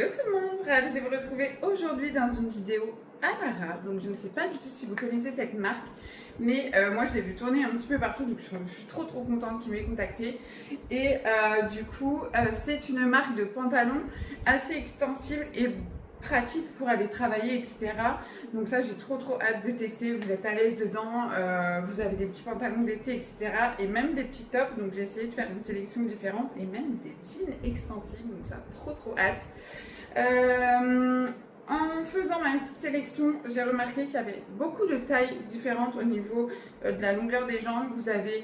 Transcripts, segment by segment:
Hello tout le monde, ravie de vous retrouver aujourd'hui dans une vidéo à Lara. Donc je ne sais pas du tout si vous connaissez cette marque, mais moi je l'ai vu tourner un petit peu partout, donc je suis trop contente qu'il m'ait contactée. Et du coup c'est une marque de pantalons assez extensible et pratique pour aller travailler, etc. Donc ça j'ai trop hâte de tester. Vous êtes à l'aise dedans, vous avez des petits pantalons d'été, etc. et même des petits tops. Donc j'ai essayé de faire une sélection différente et même des jeans extensibles, donc ça trop hâte. En faisant ma petite sélection, j'ai remarqué qu'il y avait beaucoup de tailles différentes au niveau de la longueur des jambes. Vous avez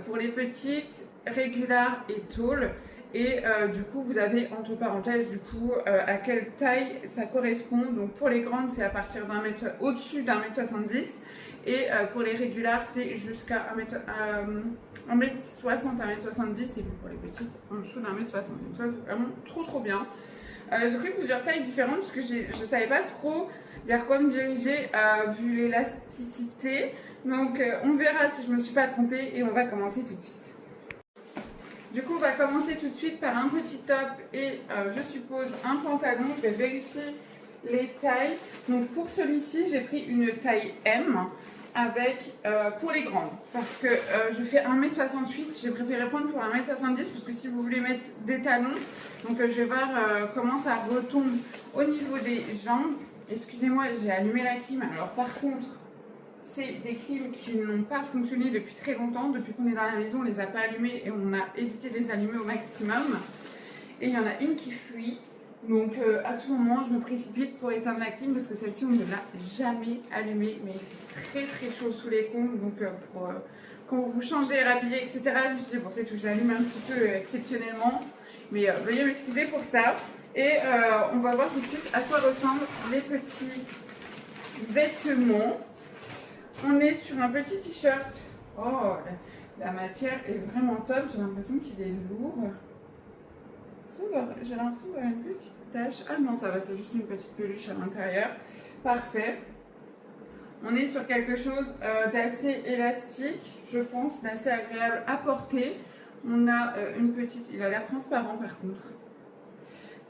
pour les petites, régular et tall. Et du coup, vous avez entre parenthèses du coup à quelle taille ça correspond. Donc pour les grandes, c'est à partir d'un mètre, au-dessus d'un mètre 70. Et pour les régulars, c'est jusqu'à 1m60, 1m70. Et puis pour les petites, en dessous d'un mètre 60. Donc ça, c'est vraiment trop bien. J'ai pris plusieurs tailles différentes parce que je ne savais pas trop vers quoi me diriger vu l'élasticité. Donc on verra si je ne me suis pas trompée et on va commencer tout de suite. Du coup, on va commencer tout de suite par un petit top et je suppose un pantalon. Je vais vérifier les tailles. Donc pour celui-ci, j'ai pris une taille M avec pour les grandes. Parce que je fais 1m68, j'ai préféré prendre pour 1m70 parce que si vous voulez mettre des talons, donc je vais voir comment ça retombe au niveau des jambes. Excusez-moi, j'ai allumé la clim. Alors par contre, c'est des clims qui n'ont pas fonctionné depuis très longtemps. Depuis qu'on est dans la maison, on ne les a pas allumés et on a évité de les allumer au maximum. Et il y en a une qui fuit. Donc à tout moment, je me précipite pour éteindre la clim parce que celle-ci, on ne l'a jamais allumée. Mais il fait très chaud sous les combes. Donc quand vous changez, rhabillez, etc., je me suis dit, bon, c'est tout, je l'allume un petit peu exceptionnellement. Mais veuillez m'excuser pour ça. Et on va voir tout de suite à quoi ressemblent les petits vêtements. On est sur un petit t-shirt. Oh, la matière est vraiment top. J'ai l'impression qu'il est lourd. J'ai l'impression d'avoir une petite tache. Ah non, ça va, c'est juste une petite peluche à l'intérieur. Parfait. On est sur quelque chose d'assez élastique, je pense, d'assez agréable à porter. On a une petite... Il a l'air transparent par contre.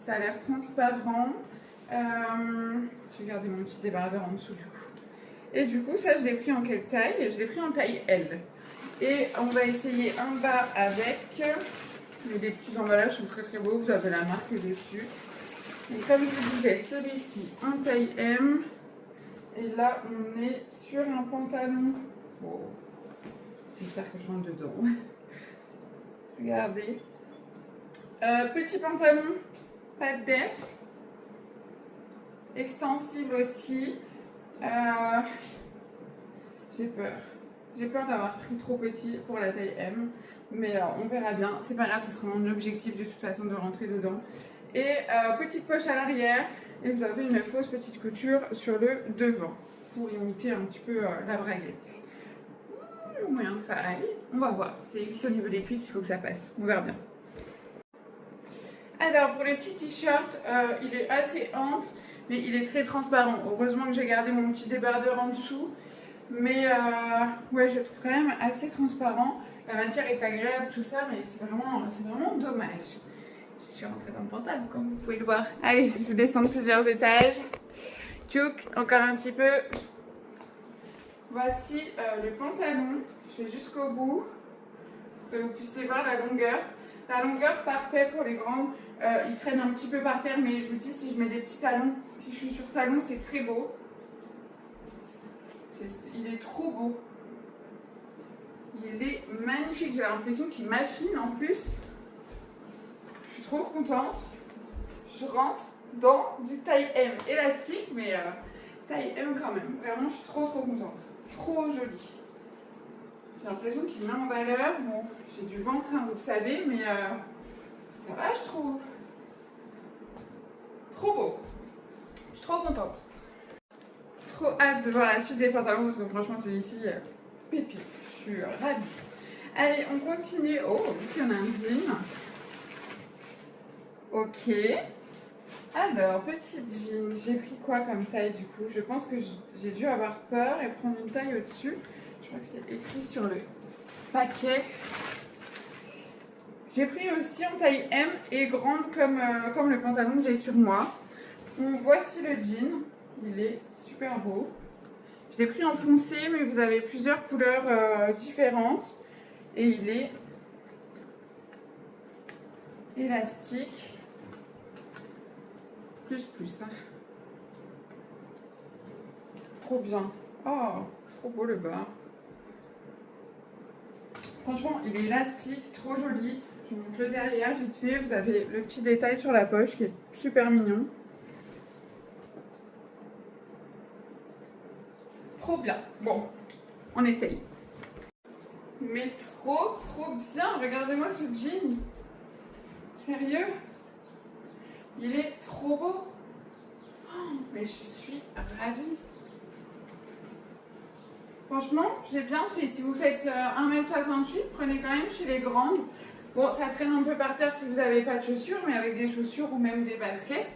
Ça a l'air transparent. Je vais garder mon petit débardeur en dessous du coup. Et du coup, ça, je l'ai pris en quelle taille? Je l'ai pris en taille L. Et on va essayer un bas avec. Les petits emballages sont très beaux. Vous avez la marque dessus. Et comme je vous disais, celui-ci en taille M. Et là, on est sur un pantalon. Oh. J'espère que je rentre dedans. Regardez. Petit pantalon, pas de def. Extensible aussi. J'ai peur. J'ai peur d'avoir pris trop petit pour la taille M. Mais on verra bien. C'est pas grave, ce sera mon objectif de toute façon de rentrer dedans. Et petite poche à l'arrière. Et vous avez une fausse petite couture sur le devant. Pour imiter un petit peu la braguette. Il y a moyen que ça aille. On va voir. C'est juste au niveau des cuisses, il faut que ça passe. On verra bien. Alors pour les petits t-shirts, il est assez ample. Mais il est très transparent. Heureusement que j'ai gardé mon petit débardeur en dessous. Mais ouais, je le trouve quand même assez transparent. La matière est agréable, tout ça, mais c'est vraiment dommage. Je suis rentrée dans le pantalon, comme vous pouvez le voir. Allez, je vais descendre plusieurs étages. Tchouk, encore un petit peu. Voici le pantalon. Je vais jusqu'au bout. Pour que vous puissiez voir la longueur. La longueur, parfait pour les grandes. Il traîne un petit peu par terre, mais je vous dis, si je mets des petits talons, si je suis sur talons, c'est très beau. Il est trop beau. Il est magnifique. J'ai l'impression qu'il m'affine en plus. Je suis trop contente. Je rentre dans du taille M élastique, mais taille M quand même. Vraiment, je suis trop contente. Trop jolie. J'ai l'impression qu'il met en valeur. Bon, j'ai du ventre, hein, vous le savez, mais ça va, je trouve. Trop beau. Je suis trop contente. Trop hâte de voir la suite des pantalons parce que franchement, celui-ci, pépite. Je suis ravie. Allez, on continue. Oh, ici on a un jean. Ok. Alors, petit jean. J'ai pris quoi comme taille du coup? Je pense que j'ai dû avoir peur et prendre une taille au-dessus. Je crois que c'est écrit sur le paquet. J'ai pris aussi en taille M et grande comme le pantalon que j'ai sur moi. Donc voici le jean, il est super beau. Je l'ai pris en foncé, mais vous avez plusieurs couleurs différentes. Et il est élastique. Plus. Hein. Trop bien. Oh, trop beau le bas. Franchement, il est élastique, trop joli. Je vous montre le derrière vite fait. Vous avez le petit détail sur la poche qui est super mignon. Trop bien. Bon, on essaye. Mais trop bien. Regardez-moi ce jean. Sérieux? Il est trop beau. Oh, mais je suis ravie. Franchement, j'ai bien fait. Si vous faites 1m68, prenez quand même chez les grandes. Bon, ça traîne un peu par terre si vous n'avez pas de chaussures, mais avec des chaussures ou même des baskets,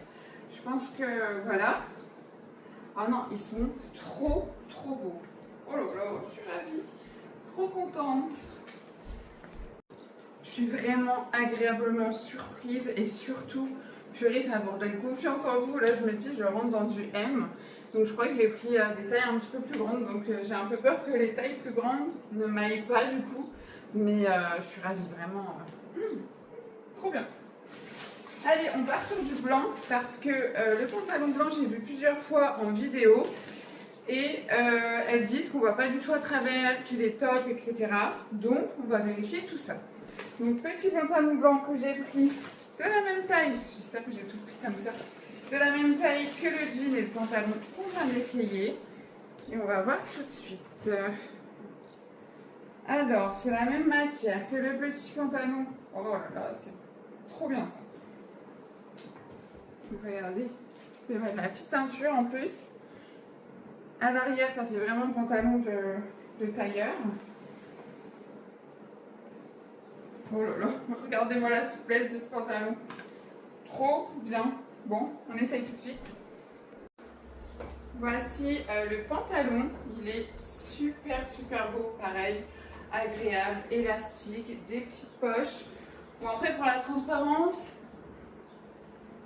je pense que voilà. Ah non, ils sont trop beaux. Oh là là, je suis ravie. Trop contente. Je suis vraiment agréablement surprise et surtout, purée, ça vous donne confiance en vous. Là, je me dis, je rentre dans du M. Donc, je crois que j'ai pris des tailles un petit peu plus grandes. Donc, j'ai un peu peur que les tailles plus grandes ne m'aillent pas du coup. Mais je suis ravie, vraiment. Trop bien. Allez, on part sur du blanc parce que le pantalon blanc, j'ai vu plusieurs fois en vidéo. Et elles disent qu'on ne voit pas du tout à travers, qu'il est top, etc. Donc, on va vérifier tout ça. Donc, petit pantalon blanc que j'ai pris de la même taille. J'espère que j'ai tout pris comme ça. De la même taille que le jean et le pantalon qu'on vient d'essayer. Et on va voir tout de suite. Alors, c'est la même matière que le petit pantalon. Oh là là, c'est trop bien ça. Donc, regardez, c'est la petite ceinture en plus. À l'arrière, ça fait vraiment pantalon de tailleur. Oh là là, regardez-moi la souplesse de ce pantalon. Trop bien. Bon, on essaye tout de suite. Voici le pantalon. Il est super beau, pareil. Agréable, élastique, des petites poches. Bon, après, pour la transparence,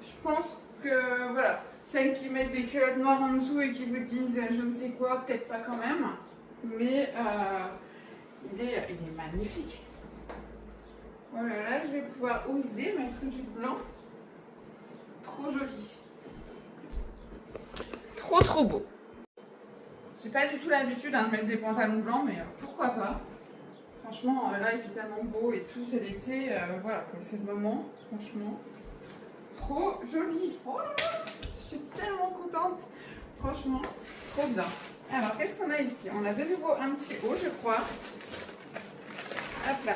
je pense que, voilà, celles qui mettent des culottes noires en dessous et qui vous disent je ne sais quoi, peut-être pas quand même. Mais il est magnifique. Voilà, là, je vais pouvoir oser mettre du blanc. Trop joli. Trop beau. J'ai pas du tout l'habitude de mettre des pantalons blancs, mais pourquoi pas. Franchement, là, il fait tellement beau et tout, c'est l'été. Voilà, c'est le moment, franchement. Trop joli. Oh là là, je suis tellement contente. Franchement, trop bien. Alors, qu'est-ce qu'on a ici? On a de nouveau un petit haut, je crois. Hop là.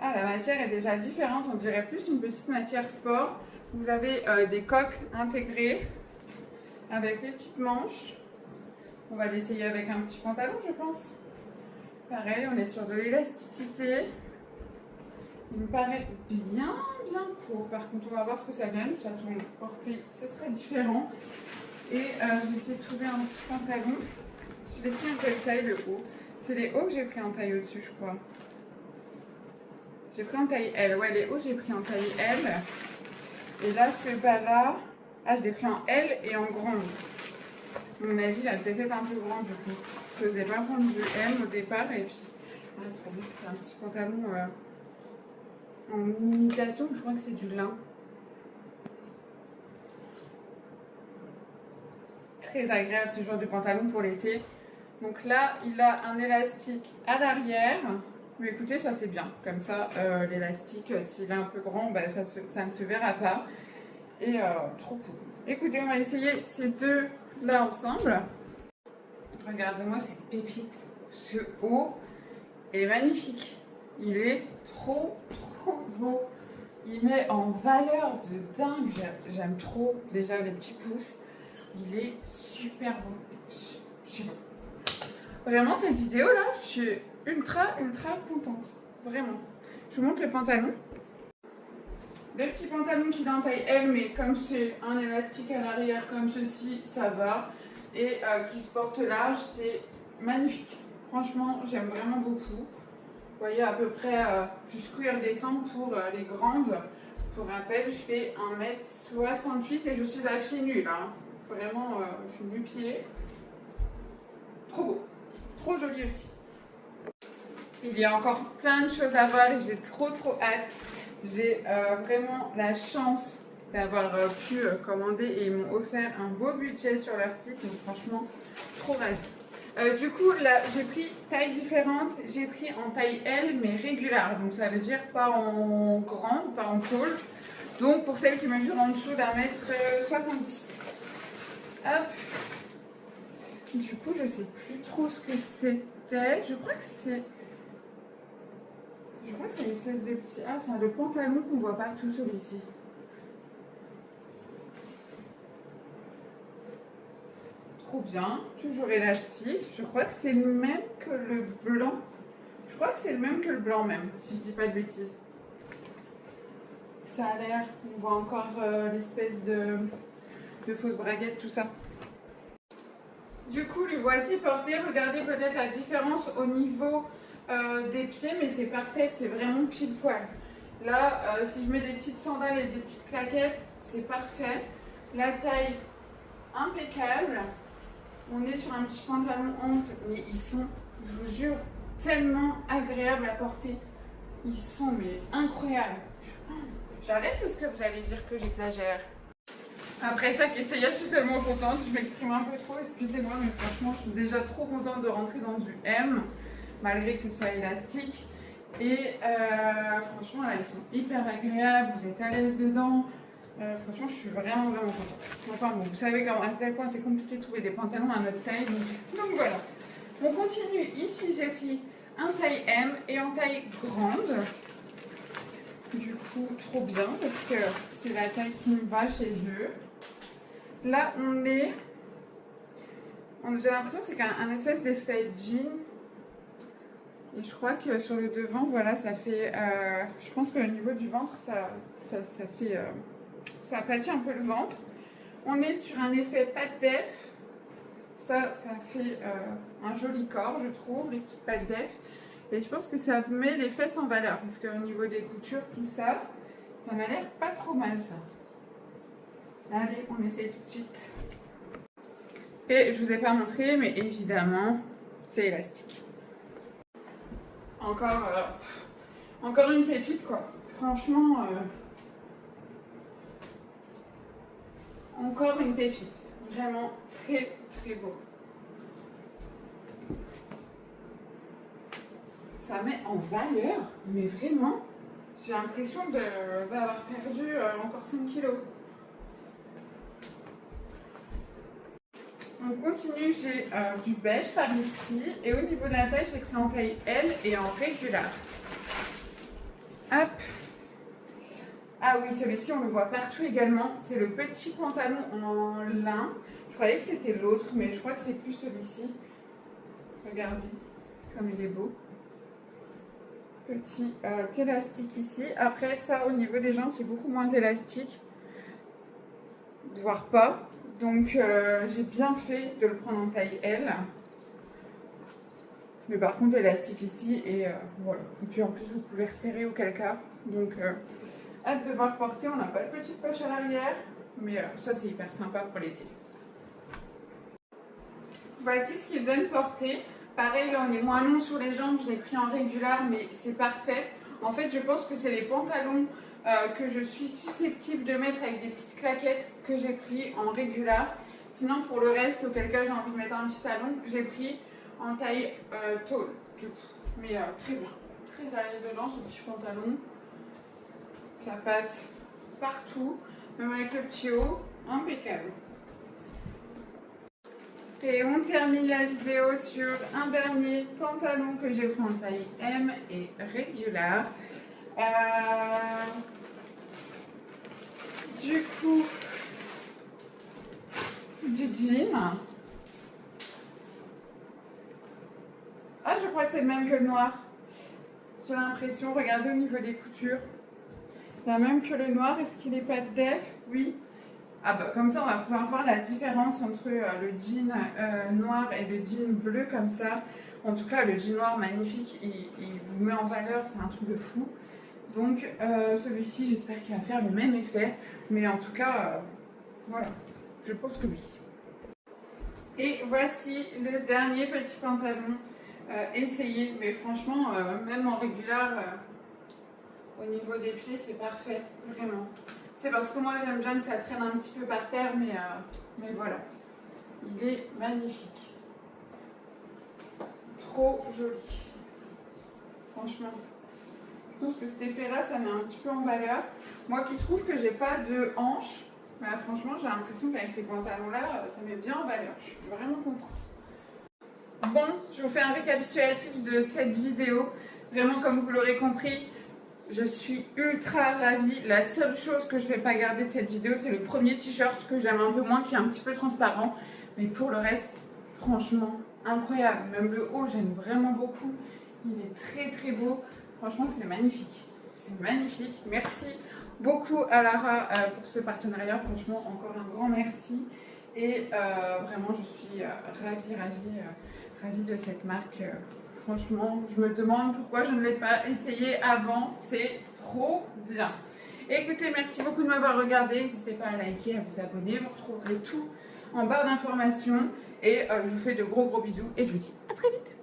Ah, la matière est déjà différente, on dirait plus une petite matière sport. Vous avez des coques intégrées avec les petites manches. On va l'essayer avec un petit pantalon, je pense. Pareil, on est sur de l'élasticité. Il me paraît bien court. Par contre, on va voir ce que ça donne. Ça tourne porté, ce serait différent. Et je vais essayer de trouver un petit pantalon. Je l'ai pris en quelle taille, le haut? C'est les hauts que j'ai pris en taille au-dessus, je crois. J'ai pris en taille L. Ouais, les hauts, j'ai pris en taille L. Et là, ce bas-là, ah, je l'ai pris en L et en grande. À mon avis, il a peut-être été un peu grand du coup. Je n'osais pas prendre du M au départ. Et puis, ah, trop bien. C'est un petit pantalon en imitation. Je crois que c'est du lin. Très agréable ce genre de pantalon pour l'été. Donc là, il a un élastique à l'arrière. Mais écoutez, ça c'est bien. Comme ça, l'élastique, s'il est un peu grand, bah, ça ne se verra pas. Et trop cool. Écoutez, on va essayer ces deux là ensemble. Regardez-moi cette pépite. Ce haut est magnifique. Il est trop beau. Il met en valeur de dingue. J'aime trop déjà les petits pouces. Il est super beau. Je sais pas. Vraiment, cette vidéo là, je suis ultra contente. Vraiment. Je vous montre le pantalon. Le petit pantalon qu'il a en taille L, mais comme c'est un élastique à l'arrière comme ceci, ça va. Et qui se porte large, c'est magnifique. Franchement, j'aime vraiment beaucoup. voyez à peu près jusqu'où il redescend pour les grandes. Pour rappel, je fais 1m68 et je suis à pieds nuls. Hein. Vraiment, je suis nu-pied. Trop beau. Trop joli aussi. Il y a encore plein de choses à voir et j'ai trop hâte. J'ai vraiment la chance d'avoir pu commander et ils m'ont offert un beau budget sur leur site. Donc franchement, trop ravie. Du coup, là, j'ai pris taille différente. J'ai pris en taille L, mais régulière. Donc ça veut dire pas en grande, pas en tall. Donc pour celles qui mesurent en dessous d'1m70. Hop. Du coup, je sais plus trop ce que c'était. Je crois que c'est une espèce de petit... Ah, c'est le pantalon qu'on voit partout celui-ci. Trop bien. Toujours élastique. Je crois que c'est le même que le blanc. Je crois que c'est le même que le blanc même, si je dis pas de bêtises. Ça a l'air... On voit encore l'espèce de fausse braguette, tout ça. Du coup, le voici porté. Regardez peut-être la différence au niveau des pieds, mais c'est parfait, c'est vraiment pile poil. Là, si je mets des petites sandales et des petites claquettes, c'est parfait. La taille, impeccable. On est sur un petit pantalon ample, mais ils sont, je vous jure, tellement agréables à porter. Ils sont mais incroyables. J'arrête parce que vous allez dire que j'exagère. Après chaque essayage, je suis tellement contente, je m'exprime un peu trop, excusez-moi, mais franchement, je suis déjà trop contente de rentrer dans du M, malgré que ce soit élastique. Et franchement, là, ils sont hyper agréables, vous êtes à l'aise dedans. Franchement, je suis vraiment contente. Enfin bon, vous savez à quel point c'est compliqué de trouver des pantalons à notre taille, donc voilà. On continue, ici j'ai pris un taille M et en taille grande. Du coup, trop bien, parce que c'est la taille qui me va chez eux. Là, j'ai l'impression que c'est un espèce d'effet jean. Et je crois que sur le devant, voilà, ça fait... je pense qu'au niveau du ventre, ça fait... ça aplatit un peu le ventre. On est sur un effet patte d'eff. Ça fait un joli corps, je trouve, les petites pattes d'eff. Et je pense que ça met les fesses en valeur. Parce qu'au niveau des coutures, tout ça, ça m'a l'air pas trop mal, ça. Allez, on essaye tout de suite. Et je vous ai pas montré, mais évidemment, c'est élastique. Encore une pépite, quoi. Franchement, encore une pépite. Vraiment très beau. Ça met en valeur, mais vraiment, j'ai l'impression d'avoir perdu encore 5 kilos. On continue, j'ai du beige par ici et au niveau de la taille, j'ai pris en taille L et en régular. Hop. Ah oui, celui-ci, on le voit partout également. C'est le petit pantalon en lin. Je croyais que c'était l'autre, mais je crois que c'est plus celui-ci. Regardez comme il est beau. Petit élastique ici. Après ça, au niveau des jambes, c'est beaucoup moins élastique. Voire pas. Donc j'ai bien fait de le prendre en taille L. Mais par contre élastique ici et voilà. Et puis en plus vous pouvez resserrer auquel cas. Donc hâte de voir porter. On n'a pas de petite poche à l'arrière. Mais ça c'est hyper sympa pour l'été. Voici ce qu'il donne porter. Pareil là on est moins long sur les jambes. Je l'ai pris en régular mais c'est parfait. En fait je pense que c'est les pantalons que je suis susceptible de mettre avec des petites claquettes que j'ai pris en régular. Sinon pour le reste, auquel cas j'ai envie de mettre un petit talon, j'ai pris en taille tall du coup. Mais très bien, très à l'aise dedans ce petit pantalon. Ça passe partout, même avec le petit haut, impeccable. Et on termine la vidéo sur un dernier pantalon que j'ai pris en taille M et régular. Du coup, du jean. Ah, je crois que c'est le même que le noir. J'ai l'impression, regardez au niveau des coutures. La même que le noir, est-ce qu'il n'est pas def? Oui. Ah bah comme ça on va pouvoir voir la différence entre le jean noir et le jean bleu comme ça. En tout cas, le jean noir magnifique, il vous met en valeur, c'est un truc de fou. Donc celui-ci, j'espère qu'il va faire le même effet. Mais en tout cas, voilà, je pense que oui. Et voici le dernier petit pantalon essayé. Mais franchement, même en régulière, au niveau des pieds, c'est parfait, vraiment. C'est parce que moi, j'aime bien que ça traîne un petit peu par terre, mais voilà. Il est magnifique. Trop joli. Franchement. Je pense que cet effet-là, ça met un petit peu en valeur. Moi qui trouve que j'ai pas de hanches, bah, franchement, j'ai l'impression qu'avec ces pantalons-là, ça met bien en valeur. Je suis vraiment contente. Bon, je vous fais un récapitulatif de cette vidéo. Vraiment, comme vous l'aurez compris, je suis ultra ravie. La seule chose que je ne vais pas garder de cette vidéo, c'est le premier t-shirt que j'aime un peu moins, qui est un petit peu transparent. Mais pour le reste, franchement, incroyable. Même le haut, j'aime vraiment beaucoup. Il est très très beau. Franchement, c'est magnifique. C'est magnifique. Merci beaucoup à Lara pour ce partenariat. Franchement, encore un grand merci. Et vraiment, je suis ravie de cette marque. Franchement, je me demande pourquoi je ne l'ai pas essayé avant. C'est trop bien. Écoutez, merci beaucoup de m'avoir regardé. N'hésitez pas à liker, à vous abonner. Vous retrouverez tout en barre d'informations. Et je vous fais de gros bisous et je vous dis à très vite.